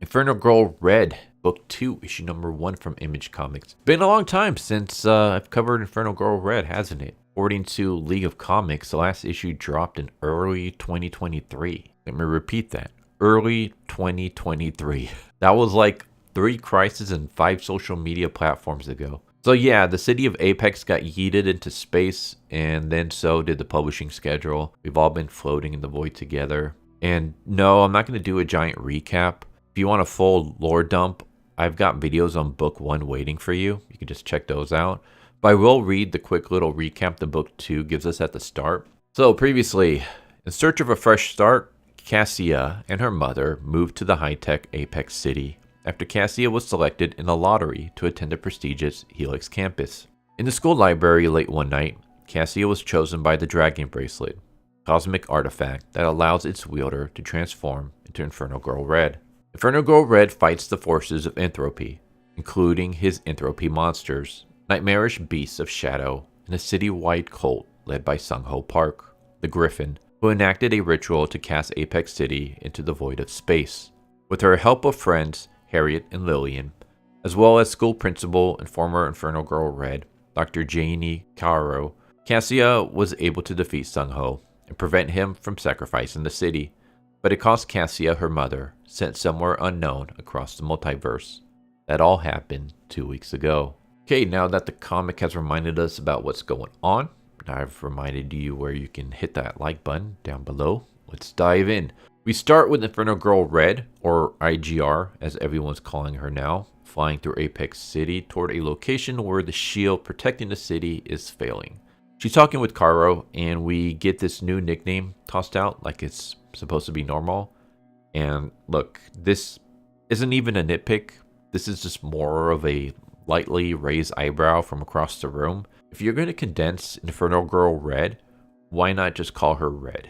Inferno Girl Red, Book 2, Issue number 1 from Image Comics. Been a long time since I've covered Inferno Girl Red, hasn't it? According to League of Comics, the last issue dropped in early 2023. Let me repeat that. Early 2023. That was like 3 crises and 5 social media platforms ago. So yeah, the city of Apex got yeeted into space, and then so did the publishing schedule. We've all been floating in the void together. And no, I'm not going to do a giant recap. If you want a full lore dump, I've got videos on book 1 waiting for you. You can just check those out. But I will read the quick little recap the book 2 gives us at the start. So previously, in search of a fresh start, Cássia and her mother moved to the high-tech Apex City after Cássia was selected in a lottery to attend the prestigious Helix campus. In the school library late one night, Cássia was chosen by the Dragon Bracelet, a cosmic artifact that allows its wielder to transform into Inferno Girl Red. Inferno Girl Red fights the forces of entropy, including his entropy monsters, nightmarish beasts of shadow, and a city-wide cult led by Sung-Ho Park, the Griffin, who enacted a ritual to cast Apex City into the void of space. With her help of friends, Harriet and Lillian, as well as school principal and former Inferno Girl Red, Dr. Janie Caro, Cássia was able to defeat Sung-Ho and prevent him from sacrificing the city. But it cost Cássia her mother, sent somewhere unknown across the multiverse. That all happened 2 weeks ago. Okay, now that the comic has reminded us about what's going on, I've reminded you where you can hit that like button down below. Let's dive in. We start with Inferno Girl Red, or IGR as everyone's calling her now, flying through Apex City toward a location where the shield protecting the city is failing. She's talking with Caro, and we get this new nickname tossed out like it's supposed to be normal. And look, this isn't even a nitpick. This is just more of a lightly raised eyebrow from across the room. If you're going to condense Inferno Girl Red, why not just call her Red?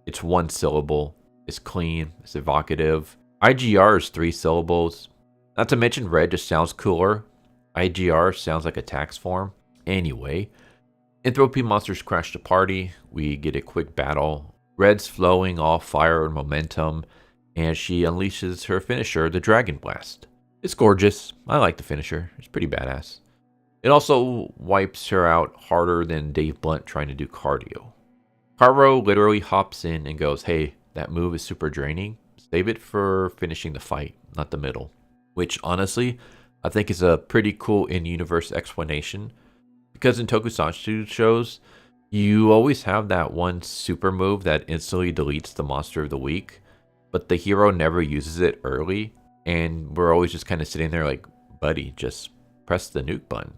It's 1 syllable, it's clean, it's evocative. IGR is 3 syllables. Not to mention Red just sounds cooler. IGR sounds like a tax form. Anyway, entropy monsters crash the party. We get a quick battle. Red's flowing all fire and momentum, and she unleashes her finisher, the Dragon Blast. It's gorgeous. I like the finisher. It's pretty badass. It also wipes her out harder than Dave Blunt trying to do cardio. Caro literally hops in and goes, hey, that move is super draining. Save it for finishing the fight, not the middle. Which, honestly, I think is a pretty cool in-universe explanation. Because in tokusatsu shows, you always have that one super move that instantly deletes the monster of the week, but the hero never uses it early, and we're always just kind of sitting there like, buddy, just press the nuke button.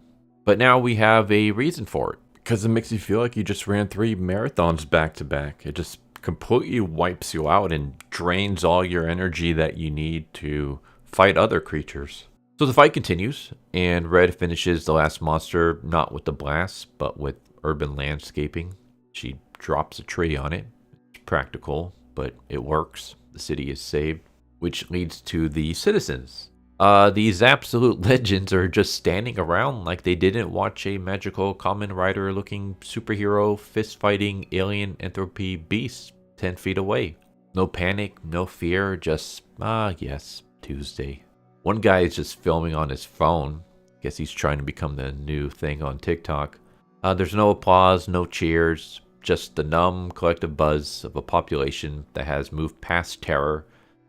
But now we have a reason for it, because it makes you feel like you just ran 3 marathons back to back. It just completely wipes you out and drains all your energy that you need to fight other creatures. So the fight continues, and Red finishes the last monster not with the blast, but with urban landscaping. She drops a tree on it. It's practical, but it works. The city is saved, which leads to the citizens. These absolute legends are just standing around like they didn't watch a magical Kamen Rider looking superhero fist fighting alien entropy beast 10 feet away. No panic, no fear, just, yes, Tuesday. One guy is just filming on his phone. Guess he's trying to become the new thing on TikTok. There's no applause, no cheers, just the numb collective buzz of a population that has moved past terror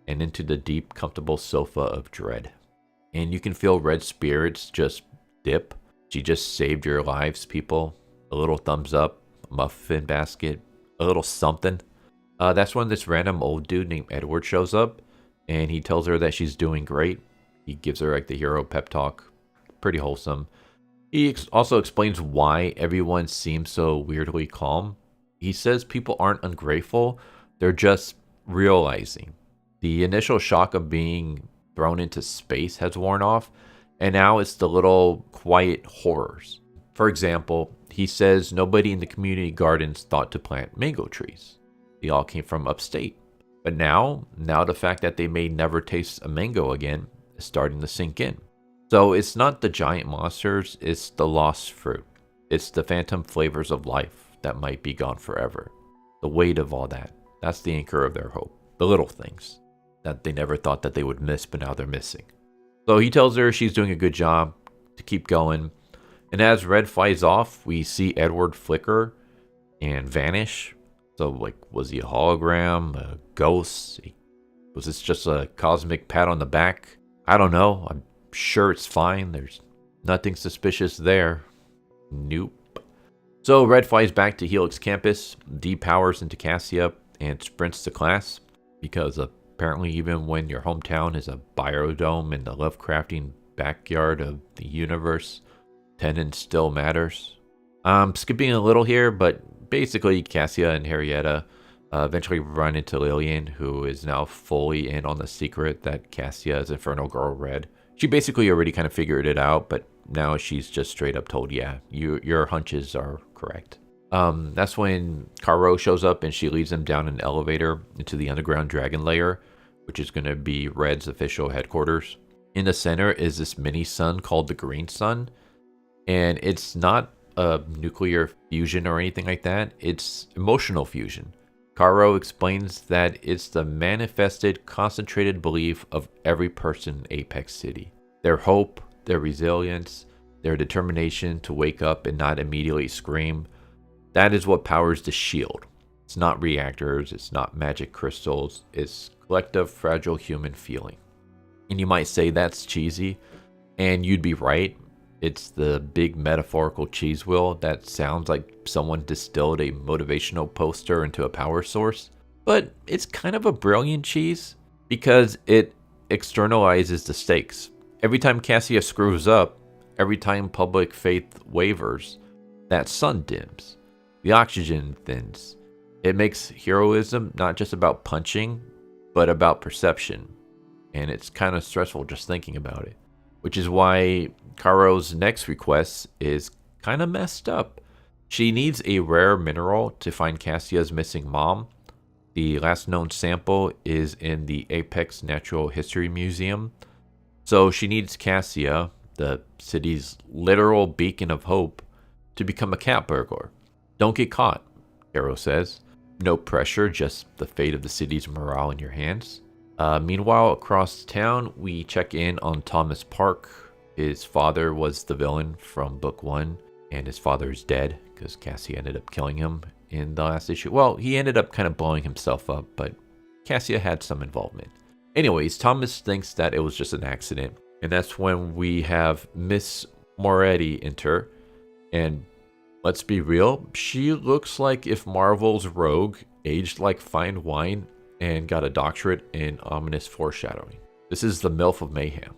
and into the deep, comfortable sofa of dread. And you can feel Red's spirits just dip. She just saved your lives, people. A little thumbs up, a muffin basket, a little something. That's when this random old dude named Edward shows up, and he tells her that she's doing great. He gives her like the hero pep talk. Pretty wholesome. He also explains why everyone seems so weirdly calm. He says people aren't ungrateful, they're just realizing. The initial shock of being thrown into space has worn off, and now it's the little quiet horrors. For example, he says nobody in the community gardens thought to plant mango trees. They all came from upstate. But now the fact that they may never taste a mango again is starting to sink in. So it's not the giant monsters, it's the lost fruit. It's the phantom flavors of life that might be gone forever. The weight of all that, that's the anchor of their hope. The little things. that they never thought that they would miss, but now they're missing. So he tells her she's doing a good job to keep going. And as Red flies off, we see Edward flicker and vanish. So, like, was he a hologram, a ghost? Was this just a cosmic pat on the back? I don't know. I'm sure it's fine. There's nothing suspicious there. Nope. So Red flies back to Helix campus, depowers into Cássia, and sprints to class. Because apparently even when your hometown is a biodome in the Lovecraftian backyard of the universe, attendance still matters. I'm skipping a little here, but basically Cássia and Henrietta eventually run into Lillian, who is now fully in on the secret that Cássia is Infernal Girl Red. She basically already kind of figured it out, but now she's just straight up told, yeah, your hunches are correct. That's when Caro shows up and she leads them down an elevator into the underground dragon lair, which is going to be Red's official headquarters. In the center is this mini sun called the Green Sun, and it's not a nuclear fusion or anything like that. It's emotional fusion. Caro explains that it's the manifested, concentrated belief of every person in Apex City. Their hope, their resilience, their determination to wake up and not immediately scream. That is what powers the shield. It's not reactors, it's not magic crystals, it's collective, fragile human feeling. And you might say that's cheesy, and you'd be right. It's the big metaphorical cheese wheel that sounds like someone distilled a motivational poster into a power source. But it's kind of a brilliant cheese because it externalizes the stakes. Every time Cássia screws up, every time public faith wavers, that sun dims. The oxygen thins. It makes heroism not just about punching, but about perception. And it's kind of stressful just thinking about it. Which is why Caro's next request is kind of messed up. She needs a rare mineral to find Cassia's missing mom. The last known sample is in the Apex Natural History Museum. So she needs Cássia, the city's literal beacon of hope, to become a cat burglar. Don't get caught, Caro says. No pressure, just the fate of the city's morale in your hands. Meanwhile, across town, we check in on Thomas Park. His father was the villain from book 1, and his father is dead because Cássia ended up killing him in the last issue. Well, he ended up kind of blowing himself up, but Cássia had some involvement. Anyways, Thomas thinks that it was just an accident, and that's when we have Miss Moretti enter, and let's be real, she looks like if Marvel's Rogue aged like fine wine and got a doctorate in ominous foreshadowing. This is the MILF of Mayhem.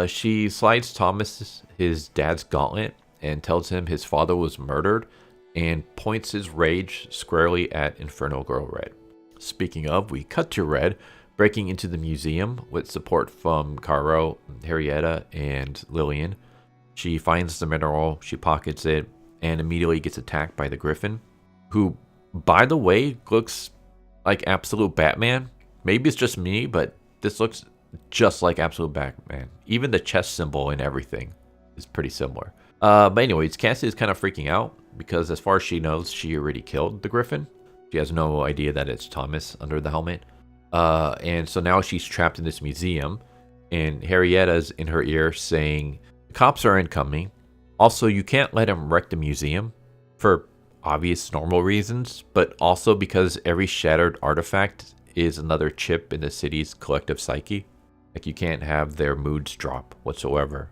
She slides Thomas his dad's gauntlet and tells him his father was murdered and points his rage squarely at Infernal Girl Red. Speaking of, we cut to Red breaking into the museum with support from Caro, Henrietta, and Lillian. She finds the mineral, she pockets it, and immediately gets attacked by the Griffin, who, by the way, looks like absolute Batman. Maybe it's just me, but this looks just like absolute Batman. Even the chest symbol and everything is pretty similar. But anyways, Cássia is kind of freaking out because as far as she knows, she already killed the Griffin. She has no idea that it's Thomas under the helmet. And so now she's trapped in this museum, and Henrietta's in her ear saying, the cops are incoming. Also, you can't let him wreck the museum for obvious normal reasons, but also because every shattered artifact is another chip in the city's collective psyche. Like, you can't have their moods drop whatsoever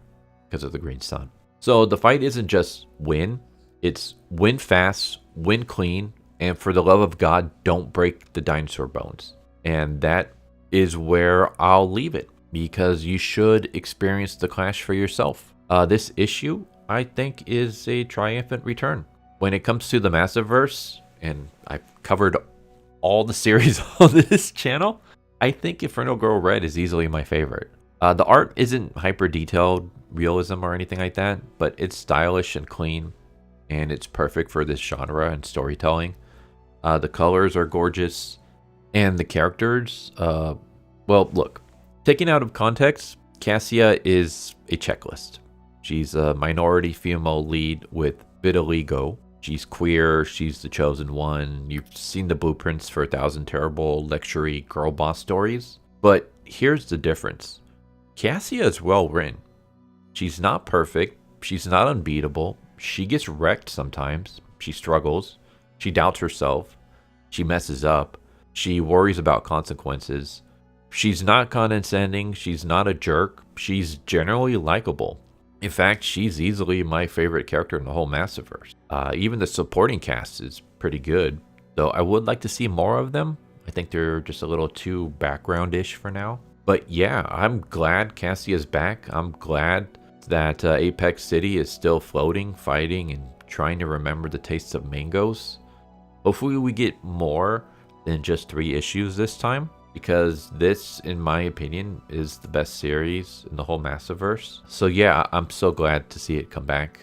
because of the Green Sun. So the fight isn't just win, it's win fast, win clean, and for the love of God, don't break the dinosaur bones. And that is where I'll leave it, because you should experience the clash for yourself. This issue, I think, is a triumphant return. When it comes to the Massiverse, and I've covered all the series on this channel, I think Infernal Girl Red is easily my favorite. The art isn't hyper detailed realism or anything like that, but it's stylish and clean, and it's perfect for this genre and storytelling. The colors are gorgeous, and the characters, well, look, taken out of context, Cássia is a checklist. She's a minority female lead with vitiligo. She's queer, she's the chosen one. You've seen the blueprints for 1,000 terrible luxury girl boss stories. But here's the difference. Cássia is well written. She's not perfect. She's not unbeatable. She gets wrecked sometimes. She struggles. She doubts herself. She messes up. She worries about consequences. She's not condescending. She's not a jerk. She's generally likable. In fact, she's easily my favorite character in the whole Massiverse. Even the supporting cast is pretty good, though I would like to see more of them. I think they're just a little too background-ish for now. But yeah, I'm glad Cássia is back. I'm glad that Apex City is still floating, fighting, and trying to remember the tastes of mangoes. Hopefully we get more than just 3 issues this time, because this, in my opinion, is the best series in the whole Massiverse. So yeah, I'm so glad to see it come back,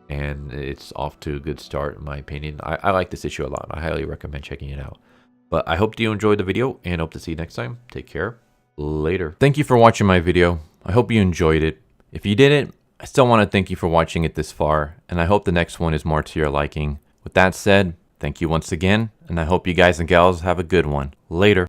and it's off to a good start in my opinion. I like this issue a lot. I highly recommend checking it out. But I hope you enjoyed the video, and hope to see you next time. Take care. Later. Thank you for watching my video. I hope you enjoyed it. If you didn't, I still want to thank you for watching it this far, and I hope the next one is more to your liking. With that said, thank you once again, and I hope you guys and gals have a good one. Later.